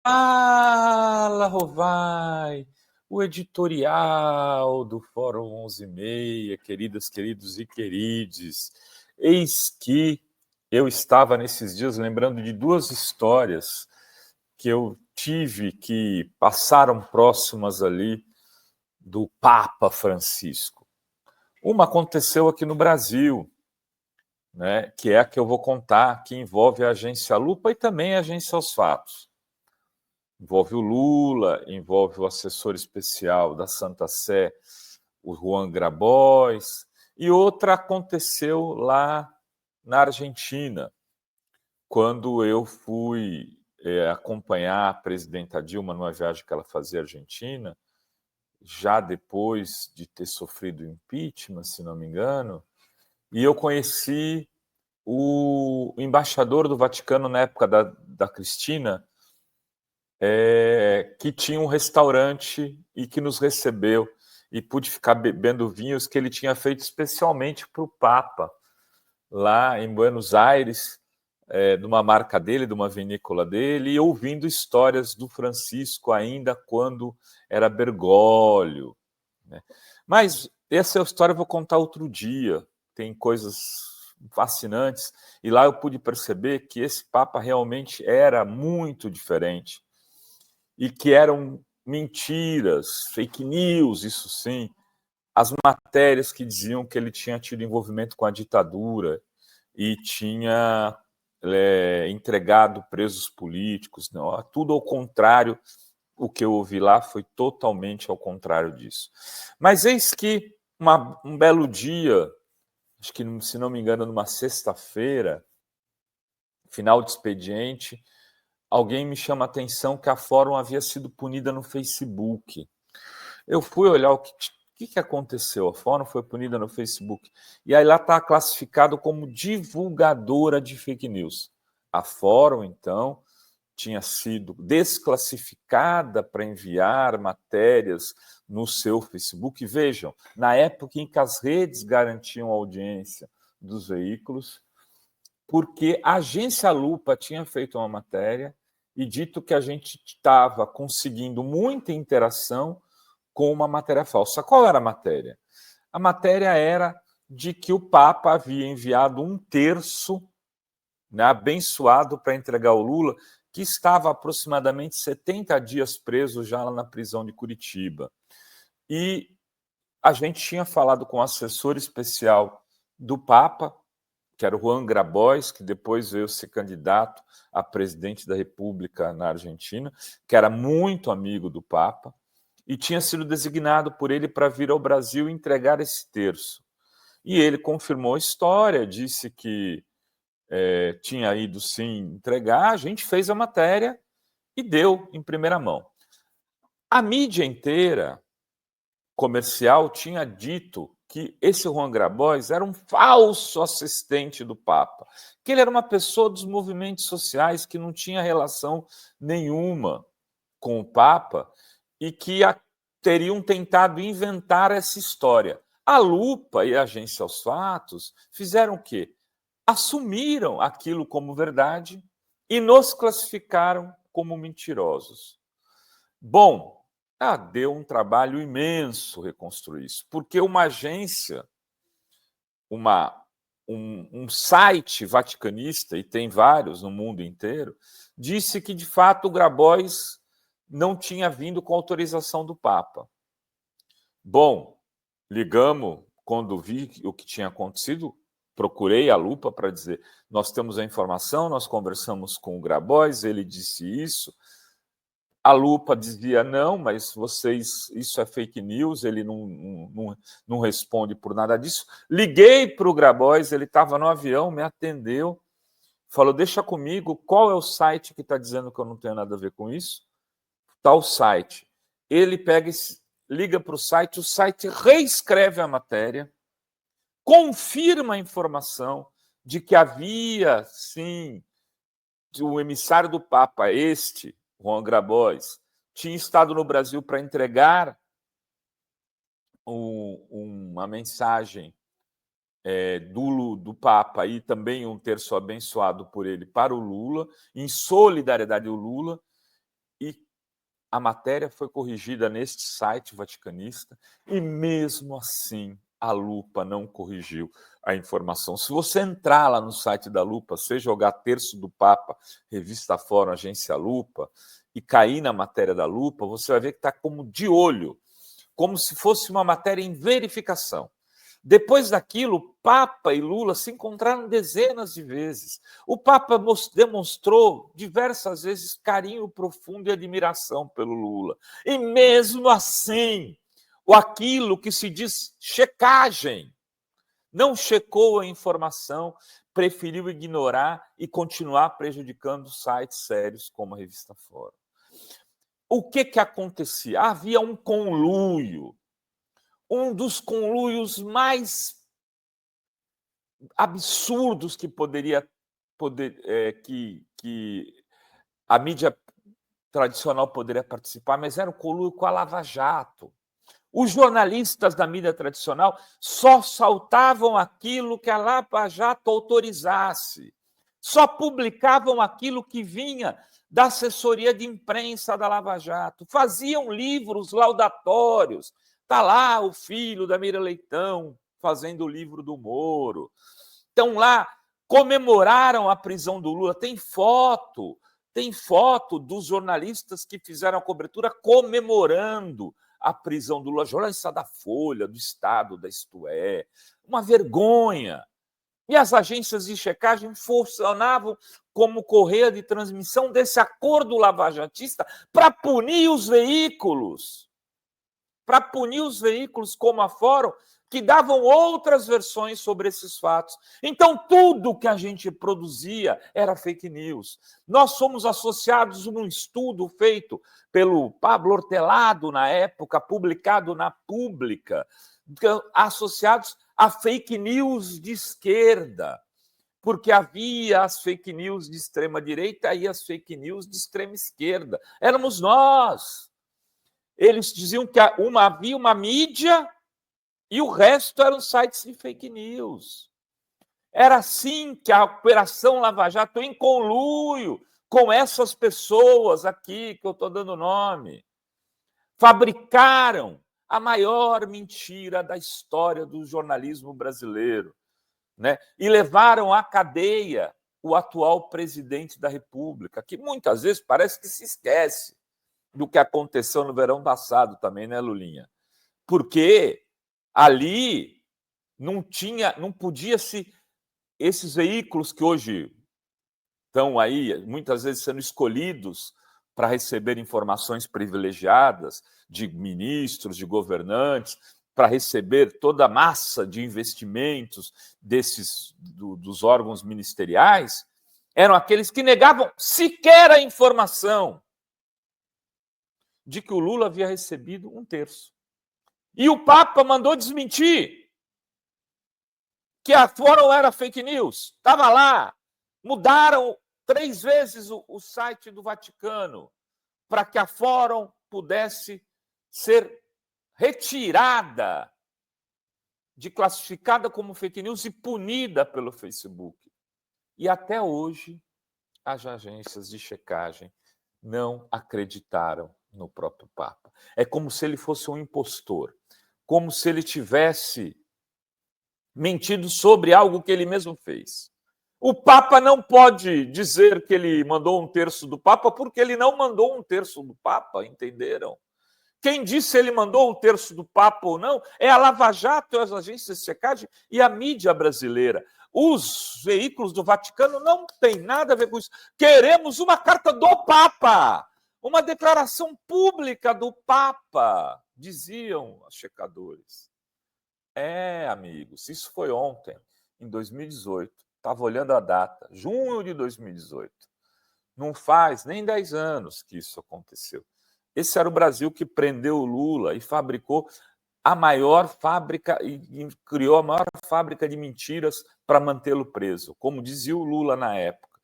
Fala, Rovai! O editorial do Fórum 11:30, queridas, queridos e querides. Eis que eu estava nesses dias lembrando de duas histórias que eu tive que passaram próximas ali do Papa Francisco. Uma aconteceu aqui no Brasil, né, que é a que eu vou contar, que envolve a Agência Lupa e também a Agência aos Fatos. Envolve o Lula, envolve o assessor especial da Santa Sé, o Juan Grabois, e outra aconteceu lá na Argentina, quando eu fui acompanhar a presidenta Dilma numa viagem que ela fazia à Argentina, já depois de ter sofrido impeachment, se não me engano, e eu conheci o embaixador do Vaticano na época da Cristina, que tinha um restaurante e que nos recebeu e pude ficar bebendo vinhos que ele tinha feito especialmente para o Papa, lá em Buenos Aires, de uma marca dele, de uma vinícola dele, e ouvindo histórias do Francisco ainda quando era Bergoglio, né? Mas essa história eu vou contar outro dia, tem coisas fascinantes, e lá eu pude perceber que esse Papa realmente era muito diferente e que eram mentiras, fake news, isso sim, as matérias que diziam que ele tinha tido envolvimento com a ditadura e tinha entregado presos políticos, não, tudo ao contrário. O que eu ouvi lá foi totalmente ao contrário disso. Mas eis que um belo dia, acho que, se não me engano, numa sexta-feira, final de expediente, alguém me chama a atenção que a Fórum havia sido punida no Facebook. Eu fui olhar o que aconteceu. A Fórum foi punida no Facebook. E aí lá está classificado como divulgadora de fake news. A Fórum, então, tinha sido desclassificada para enviar matérias no seu Facebook. Vejam, na época em que as redes garantiam a audiência dos veículos, porque a Agência Lupa tinha feito uma matéria e dito que a gente estava conseguindo muita interação com uma matéria falsa. Qual era a matéria? A matéria era de que o Papa havia enviado um terço, né, abençoado para entregar ao Lula, que estava aproximadamente 70 dias preso já lá na prisão de Curitiba. E a gente tinha falado com o assessor especial do Papa, que era o Juan Grabois, que depois veio ser candidato a presidente da República na Argentina, que era muito amigo do Papa, e tinha sido designado por ele para vir ao Brasil e entregar esse terço. E ele confirmou a história, disse que tinha ido sim entregar, a gente fez a matéria e deu em primeira mão. A mídia inteira comercial tinha dito que esse Juan Grabois era um falso assistente do Papa, que ele era uma pessoa dos movimentos sociais que não tinha relação nenhuma com o Papa e que teriam tentado inventar essa história. A Lupa e a Agência aos Fatos fizeram o quê? Assumiram aquilo como verdade e nos classificaram como mentirosos. Bom, deu um trabalho imenso reconstruir isso, porque uma agência, um site vaticanista, e tem vários no mundo inteiro, disse que, de fato, o Grabois não tinha vindo com autorização do Papa. Bom, ligamos quando vi o que tinha acontecido, procurei a Lupa para dizer, nós temos a informação, nós conversamos com o Grabois, ele disse isso. A Lupa dizia, não, mas vocês, isso é fake news, ele não responde por nada disso. Liguei para o Grabois, ele estava no avião, me atendeu, falou, deixa comigo, qual é o site que está dizendo que eu não tenho nada a ver com isso? Tal site. Ele pega, liga para o site reescreve a matéria, confirma a informação de que havia, sim, o emissário do Papa, Juan Grabois, tinha estado no Brasil para entregar uma mensagem do Papa e também um terço abençoado por ele para o Lula, em solidariedade ao Lula, a matéria foi corrigida neste site vaticanista e, mesmo assim, a Lupa não corrigiu a informação. Se você entrar lá no site da Lupa, você jogar Terço do Papa, Revista Fórum, Agência Lupa, e cair na matéria da Lupa, você vai ver que está como de olho, como se fosse uma matéria em verificação. Depois daquilo, Papa e Lula se encontraram dezenas de vezes. O Papa demonstrou diversas vezes carinho profundo e admiração pelo Lula. E mesmo assim, aquilo que se diz checagem, não checou a informação, preferiu ignorar e continuar prejudicando sites sérios como a Revista Fórum. O que acontecia? Havia um conluio. Um dos conluios mais absurdos que que a mídia tradicional poderia participar, mas era o conluio com a Lava Jato. Os jornalistas da mídia tradicional só saltavam aquilo que a Lava Jato autorizasse, só publicavam aquilo que vinha da assessoria de imprensa da Lava Jato, faziam livros laudatórios. Está lá o filho da Mira Leitão fazendo o livro do Moro. Estão lá, comemoraram a prisão do Lula. Tem foto dos jornalistas que fizeram a cobertura comemorando a prisão do Lula. Jornalista da Folha, do Estado, da Isto É. Uma vergonha. E as agências de checagem funcionavam como correia de transmissão desse acordo lavajatista para punir os veículos. Para punir os veículos como a Fórum, que davam outras versões sobre esses fatos. Então, tudo que a gente produzia era fake news. Nós somos associados num estudo feito pelo Pablo Hortelado, na época, publicado na Pública, associados a fake news de esquerda, porque havia as fake news de extrema-direita e as fake news de extrema-esquerda. Éramos nós. Eles diziam que havia uma mídia e o resto eram sites de fake news. Era assim que a Operação Lava Jato, em conluio com essas pessoas aqui, que eu estou dando nome, fabricaram a maior mentira da história do jornalismo brasileiro, né? E levaram à cadeia o atual presidente da República, que muitas vezes parece que se esquece do que aconteceu no verão passado também, né, Lulinha? Porque ali não podia se... Esses veículos que hoje estão aí, muitas vezes sendo escolhidos para receber informações privilegiadas de ministros, de governantes, para receber toda a massa de investimentos dos órgãos ministeriais, eram aqueles que negavam sequer a informação de que o Lula havia recebido 1/3. E o Papa mandou desmentir que a Fórum era fake news. Estava lá. Mudaram 3 vezes o site do Vaticano para que a Fórum pudesse ser retirada, classificada como fake news e punida pelo Facebook. E até hoje, as agências de checagem não acreditaram no próprio Papa. É como se ele fosse um impostor, como se ele tivesse mentido sobre algo que ele mesmo fez. O Papa não pode dizer que ele mandou 1/3 do Papa, porque ele não mandou 1/3 do Papa, entenderam? Quem disse ele mandou 1/3 do Papa ou não é a Lava Jato, as agências de checagem e a mídia brasileira. Os veículos do Vaticano não têm nada a ver com isso. Queremos uma carta do Papa, uma declaração pública do Papa, diziam os checadores. Amigos, isso foi ontem, em 2018. Estava olhando a data, junho de 2018. Não faz nem 10 anos que isso aconteceu. Esse era o Brasil que prendeu o Lula e fabricou a maior fábrica e criou a maior fábrica de mentiras para mantê-lo preso. Como dizia o Lula na época,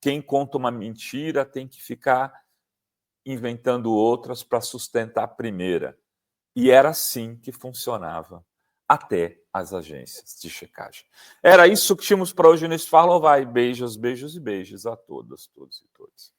quem conta uma mentira tem que ficar inventando outras para sustentar a primeira. E era assim que funcionava até as agências de checagem. Era isso que tínhamos para hoje nesse Fala ou Vai. Beijos, beijos e beijos a todas, todos e todas.